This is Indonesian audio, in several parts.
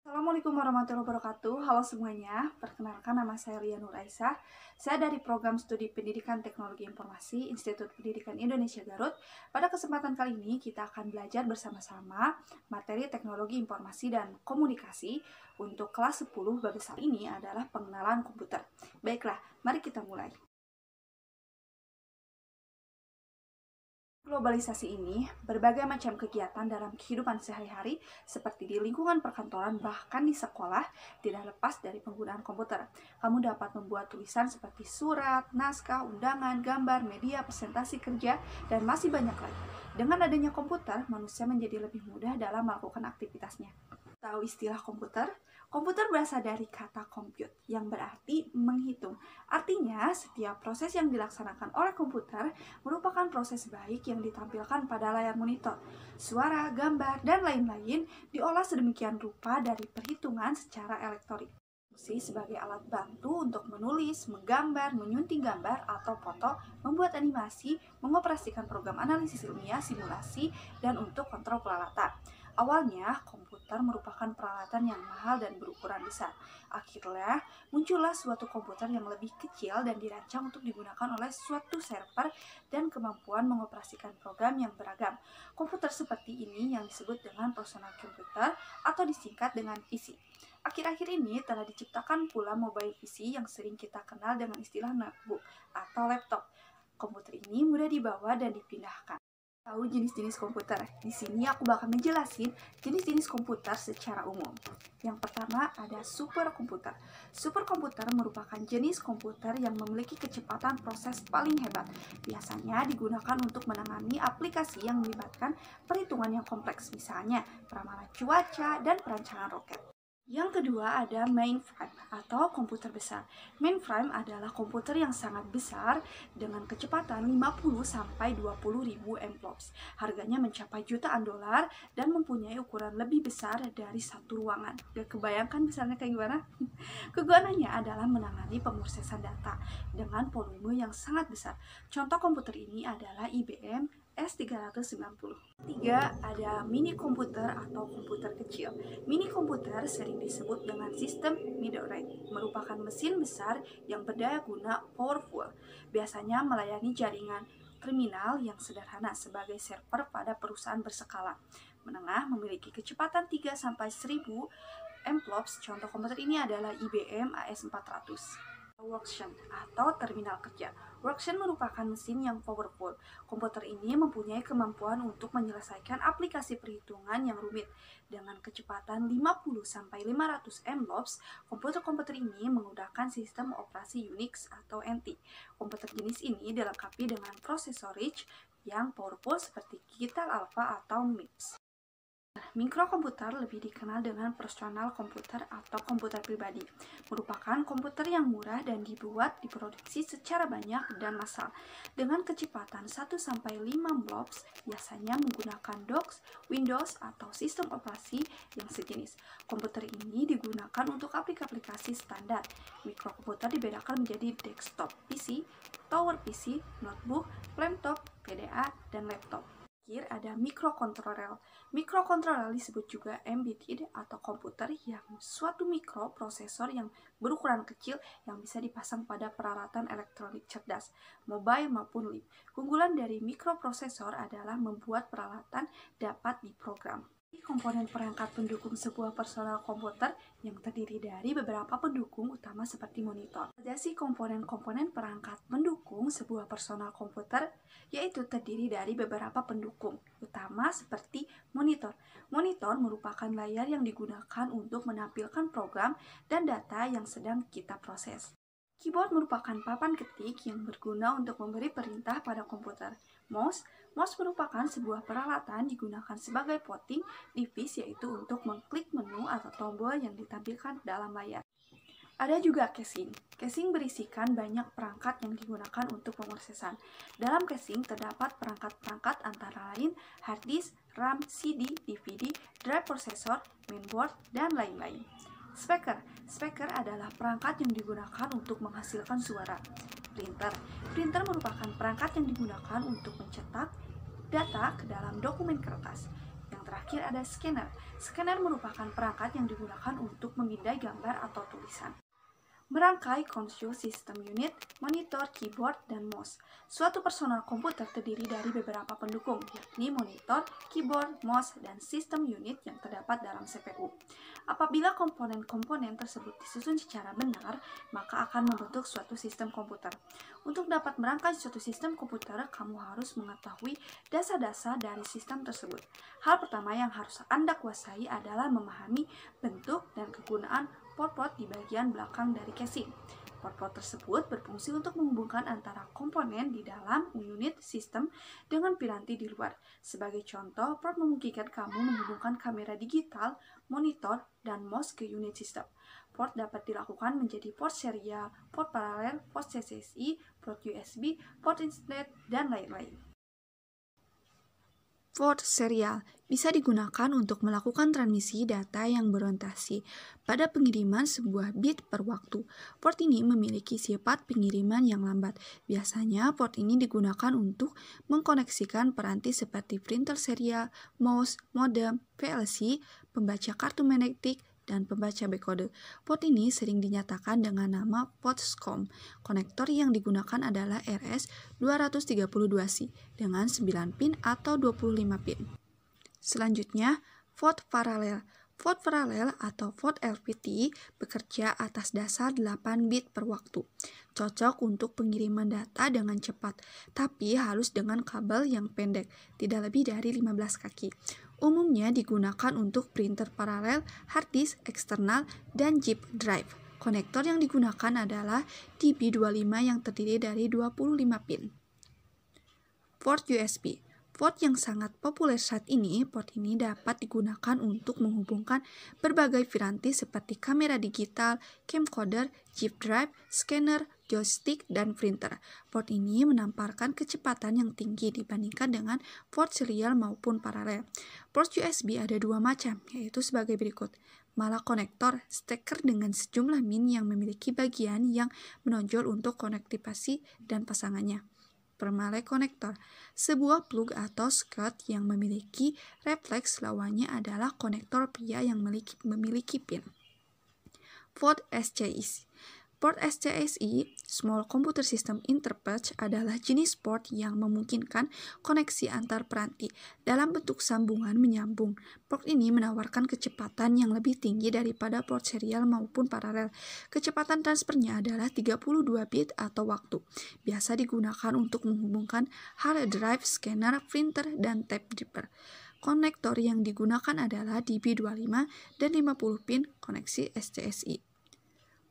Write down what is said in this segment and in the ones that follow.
Assalamualaikum warahmatullahi wabarakatuh. Halo semuanya, perkenalkan nama saya Lia Nur Aisyah. Saya dari Program Studi Pendidikan Teknologi Informasi Institut Pendidikan Indonesia Garut. Pada kesempatan kali ini kita akan belajar bersama-sama materi Teknologi Informasi dan Komunikasi untuk kelas 10 bab besar ini adalah pengenalan komputer. Baiklah, mari kita mulai. Globalisasi ini, berbagai macam kegiatan dalam kehidupan sehari-hari seperti di lingkungan perkantoran bahkan di sekolah tidak lepas dari penggunaan komputer. Kamu dapat membuat tulisan seperti surat, naskah, undangan, gambar, media, presentasi kerja, dan masih banyak lagi. Dengan adanya komputer, manusia menjadi lebih mudah dalam melakukan aktivitasnya. Tahu istilah komputer? Komputer berasal dari kata compute yang berarti menghitung. Artinya, setiap proses yang dilaksanakan oleh komputer merupakan proses baik yang ditampilkan pada layar monitor. Suara, gambar, dan lain-lain diolah sedemikian rupa dari perhitungan secara elektronik. Fungsi sebagai alat bantu untuk menulis, menggambar, menyunting gambar atau foto, membuat animasi, mengoperasikan program analisis ilmiah, simulasi, dan untuk kontrol peralatan. Awalnya, komputer merupakan peralatan yang mahal dan berukuran besar. Akhirnya, muncullah suatu komputer yang lebih kecil dan dirancang untuk digunakan oleh suatu server dan kemampuan mengoperasikan program yang beragam. Komputer seperti ini yang disebut dengan personal computer atau disingkat dengan PC. Akhir-akhir ini telah diciptakan pula mobile PC yang sering kita kenal dengan istilah notebook atau laptop. Komputer ini mudah dibawa dan dipindahkan. Tahu jenis-jenis komputer. Di sini aku bakal menjelasin jenis-jenis komputer secara umum. Yang pertama ada superkomputer. Superkomputer merupakan jenis komputer yang memiliki kecepatan proses paling hebat. Biasanya digunakan untuk menangani aplikasi yang melibatkan perhitungan yang kompleks, misalnya peramalan cuaca dan perancangan roket. Yang kedua ada mainframe atau komputer besar. Mainframe adalah komputer yang sangat besar dengan kecepatan 50-20 ribu MFLOPS. Harganya mencapai jutaan dolar dan mempunyai ukuran lebih besar dari satu ruangan. Gak kebayangkan besarnya kayak gimana? Kegunaannya adalah menangani pemrosesan data dengan volume yang sangat besar. Contoh komputer ini adalah IBM S390. Tiga, ada mini komputer atau komputer kecil. Mini komputer sering disebut dengan sistem middle range, merupakan mesin besar yang berdaya guna powerful. Biasanya melayani jaringan terminal yang sederhana sebagai server pada perusahaan berskala menengah memiliki kecepatan 3-1000 MFLOPS. Contoh komputer ini adalah IBM AS400. Workstation atau terminal kerja. Workstation merupakan mesin yang powerful. Komputer ini mempunyai kemampuan untuk menyelesaikan aplikasi perhitungan yang rumit. Dengan kecepatan 50-500 MFLOPS, komputer-komputer ini menggunakan sistem operasi Unix atau NT. Komputer jenis ini dilengkapi dengan prosesor rich yang powerful seperti Gital Alpha atau MIPS. Mikrokomputer lebih dikenal dengan personal komputer atau komputer pribadi. Merupakan komputer yang murah dan diproduksi secara banyak dan massal. Dengan kecepatan 1-5 MFLOPS, biasanya menggunakan DOS, Windows, atau sistem operasi yang sejenis. Komputer ini digunakan untuk aplikasi standar. Mikrokomputer dibedakan menjadi desktop PC, tower PC, notebook, laptop, PDA, dan laptop. Ada mikrokontroler. Mikrokontroler disebut juga embedded atau komputer yang suatu mikroprosesor yang berukuran kecil yang bisa dipasang pada peralatan elektronik cerdas, mobile maupun lip. Keunggulan dari mikroprosesor adalah membuat peralatan dapat diprogram. Komponen perangkat pendukung sebuah personal komputer yang terdiri dari beberapa pendukung utama seperti monitor. Ada sih komponen-komponen perangkat pendukung sebuah personal komputer, yaitu terdiri dari beberapa pendukung utama seperti monitor. Monitor merupakan layar yang digunakan untuk menampilkan program dan data yang sedang kita proses. Keyboard merupakan papan ketik yang berguna untuk memberi perintah pada komputer. Mouse merupakan sebuah peralatan digunakan sebagai pointing device, yaitu untuk mengklik menu atau tombol yang ditampilkan dalam layar. Ada juga casing. Casing berisikan banyak perangkat yang digunakan untuk pemrosesan. Dalam casing terdapat perangkat-perangkat antara lain hard disk, RAM, CD, DVD, drive processor, mainboard, dan lain-lain. Speaker adalah perangkat yang digunakan untuk menghasilkan suara. Printer merupakan perangkat yang digunakan untuk mencetak data ke dalam dokumen kertas. Yang terakhir ada scanner. Scanner merupakan perangkat yang digunakan untuk memindai gambar atau tulisan. Merangkai control system unit, monitor, keyboard, dan mouse. Suatu personal komputer terdiri dari beberapa pendukung, yakni monitor, keyboard, mouse, dan sistem unit yang terdapat dalam CPU. Apabila komponen-komponen tersebut disusun secara benar, maka akan membentuk suatu sistem komputer. Untuk dapat merangkai suatu sistem komputer, kamu harus mengetahui dasar-dasar dari sistem tersebut. Hal pertama yang harus Anda kuasai adalah memahami bentuk dan kegunaan port-port di bagian belakang dari casing. Port-port tersebut berfungsi untuk menghubungkan antara komponen di dalam unit sistem dengan piranti di luar. Sebagai contoh, port memungkinkan kamu menghubungkan kamera digital, monitor, dan mouse ke unit sistem. Port dapat dilakukan menjadi port serial, port paralel, port CCSI, port USB, port Ethernet, dan lain-lain. Port serial bisa digunakan untuk melakukan transmisi data yang berorientasi pada pengiriman sebuah bit per waktu. Port ini memiliki sifat pengiriman yang lambat. Biasanya port ini digunakan untuk mengkoneksikan peranti seperti printer serial, mouse, modem, PLC, pembaca kartu magnetik, dan pembaca backcode. Port ini sering dinyatakan dengan nama port SCOM. Konektor yang digunakan adalah RS-232C dengan 9 pin atau 25 pin. Selanjutnya, port paralel. Port paralel atau port LPT bekerja atas dasar 8 bit per waktu. Cocok untuk pengiriman data dengan cepat, tapi harus dengan kabel yang pendek, tidak lebih dari 15 kaki. Umumnya digunakan untuk printer paralel, hard disk eksternal, dan zip drive. Konektor yang digunakan adalah DB25 yang terdiri dari 25 pin. Port USB. Port yang sangat populer saat ini, port ini dapat digunakan untuk menghubungkan berbagai piranti seperti kamera digital, camcorder, zip drive, scanner, joystick, dan printer. Port ini menampilkan kecepatan yang tinggi dibandingkan dengan port serial maupun paralel. Port USB ada dua macam, yaitu sebagai berikut. Malah konektor, steker dengan sejumlah min yang memiliki bagian yang menonjol untuk konektivasi dan pasangannya. Permalai konektor, sebuah plug atau skirt yang memiliki refleks lawannya adalah konektor pria yang memiliki pin. Port SCSI. Port SCSI, Small Computer System Interface, adalah jenis port yang memungkinkan koneksi antar peranti dalam bentuk sambungan menyambung. Port ini menawarkan kecepatan yang lebih tinggi daripada port serial maupun paralel. Kecepatan transfernya adalah 32 bit atau waktu. Biasa digunakan untuk menghubungkan hard drive, scanner, printer, dan tape driver. Konektor yang digunakan adalah DB25 dan 50 pin koneksi SCSI.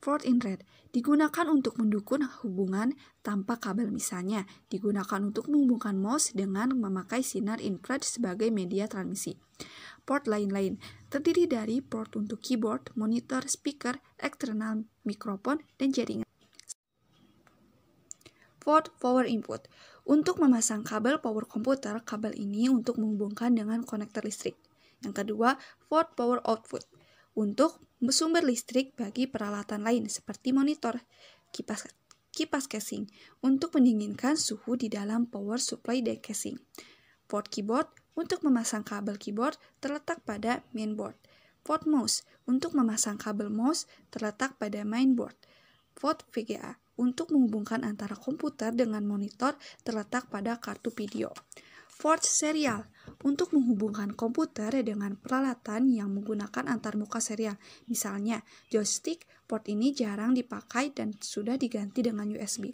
Port in red digunakan untuk mendukung hubungan tanpa kabel, misalnya digunakan untuk menghubungkan mouse dengan memakai sinar infrared sebagai media transmisi. Port lain-lain terdiri dari port untuk keyboard, monitor, speaker, eksternal, mikrofon, dan jaringan. Port power input untuk memasang kabel power komputer. Kabel ini untuk menghubungkan dengan konektor listrik. Yang kedua, port power output untuk sumber listrik bagi peralatan lain seperti monitor, kipas casing untuk mendinginkan suhu di dalam power supply dari casing. Port keyboard untuk memasang kabel keyboard terletak pada mainboard. Port mouse untuk memasang kabel mouse terletak pada mainboard. Port VGA untuk menghubungkan antara komputer dengan monitor terletak pada kartu video. Port serial untuk menghubungkan komputer dengan peralatan yang menggunakan antarmuka serial. Misalnya, joystick, port ini jarang dipakai dan sudah diganti dengan USB.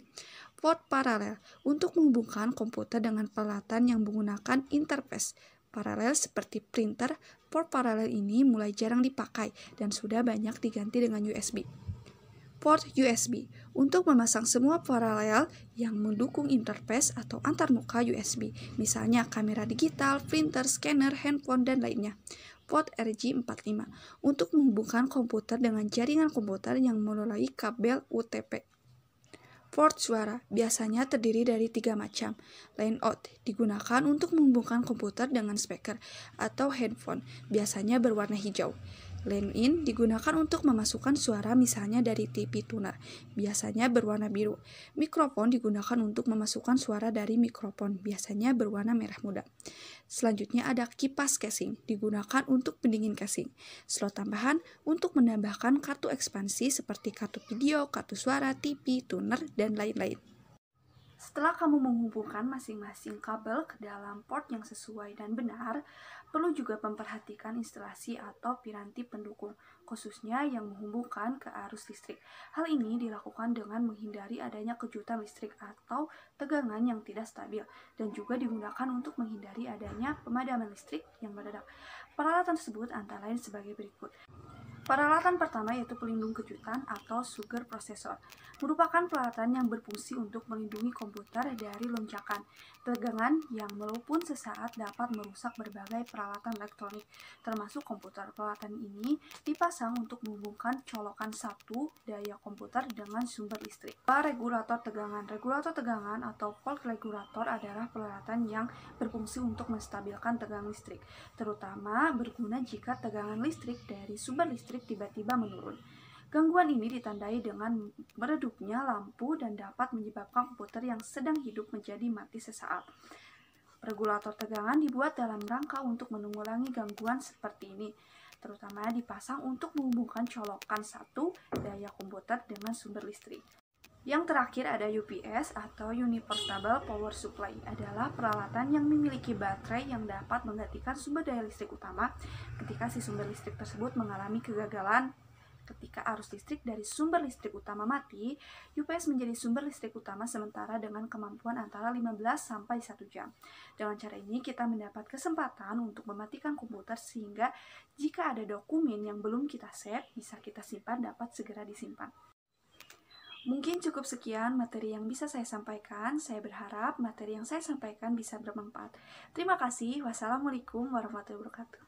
Port paralel untuk menghubungkan komputer dengan peralatan yang menggunakan interface paralel seperti printer. Port paralel ini mulai jarang dipakai dan sudah banyak diganti dengan USB. Port USB untuk memasang semua paralel yang mendukung interface atau antarmuka USB, misalnya kamera digital, printer, scanner, handphone, dan lainnya. Port RJ45 untuk menghubungkan komputer dengan jaringan komputer yang melalui kabel UTP. Port suara biasanya terdiri dari 3 macam. Line out digunakan untuk menghubungkan komputer dengan speaker atau handphone, biasanya berwarna hijau. Line-in digunakan untuk memasukkan suara misalnya dari TV tuner, biasanya berwarna biru. Mikrofon digunakan untuk memasukkan suara dari mikrofon, biasanya berwarna merah muda. Selanjutnya ada kipas casing, digunakan untuk pendingin casing. Slot tambahan untuk menambahkan kartu ekspansi seperti kartu video, kartu suara, TV, tuner, dan lain-lain. Setelah kamu menghubungkan masing-masing kabel ke dalam port yang sesuai dan benar, perlu juga memperhatikan instalasi atau piranti pendukung, khususnya yang menghubungkan ke arus listrik. Hal ini dilakukan dengan menghindari adanya kejutan listrik atau tegangan yang tidak stabil, dan juga digunakan untuk menghindari adanya pemadaman listrik yang mendadak. Peralatan tersebut antara lain sebagai berikut. Peralatan pertama yaitu pelindung kejutan atau sugar processor, merupakan peralatan yang berfungsi untuk melindungi komputer dari lonjakan, tegangan yang walaupun sesaat dapat merusak berbagai peralatan elektronik, termasuk komputer. Peralatan ini dipasang untuk menghubungkan colokan satu daya komputer dengan sumber listrik. Regulator tegangan. Regulator tegangan atau volt regulator adalah peralatan yang berfungsi untuk menstabilkan tegangan listrik, terutama berguna jika tegangan listrik dari sumber listrik tiba-tiba menurun. Gangguan ini ditandai dengan meredupnya lampu dan dapat menyebabkan komputer yang sedang hidup menjadi mati sesaat. Regulator tegangan dibuat dalam rangka untuk mengurangi gangguan seperti ini, terutama dipasang untuk menghubungkan colokan satu daya komputer dengan sumber listrik. Yang terakhir ada UPS atau Uniportable Power Supply, adalah peralatan yang memiliki baterai yang dapat menggantikan sumber daya listrik utama ketika si sumber listrik tersebut mengalami kegagalan. Ketika arus listrik dari sumber listrik utama mati, UPS menjadi sumber listrik utama sementara dengan kemampuan antara 15 sampai 1 jam. Dengan cara ini kita mendapat kesempatan untuk mematikan komputer sehingga jika ada dokumen yang belum kita save, bisa kita simpan dapat segera disimpan. Mungkin cukup sekian materi yang bisa saya sampaikan. Saya berharap materi yang saya sampaikan bisa bermanfaat. Terima kasih. Wassalamualaikum warahmatullahi wabarakatuh.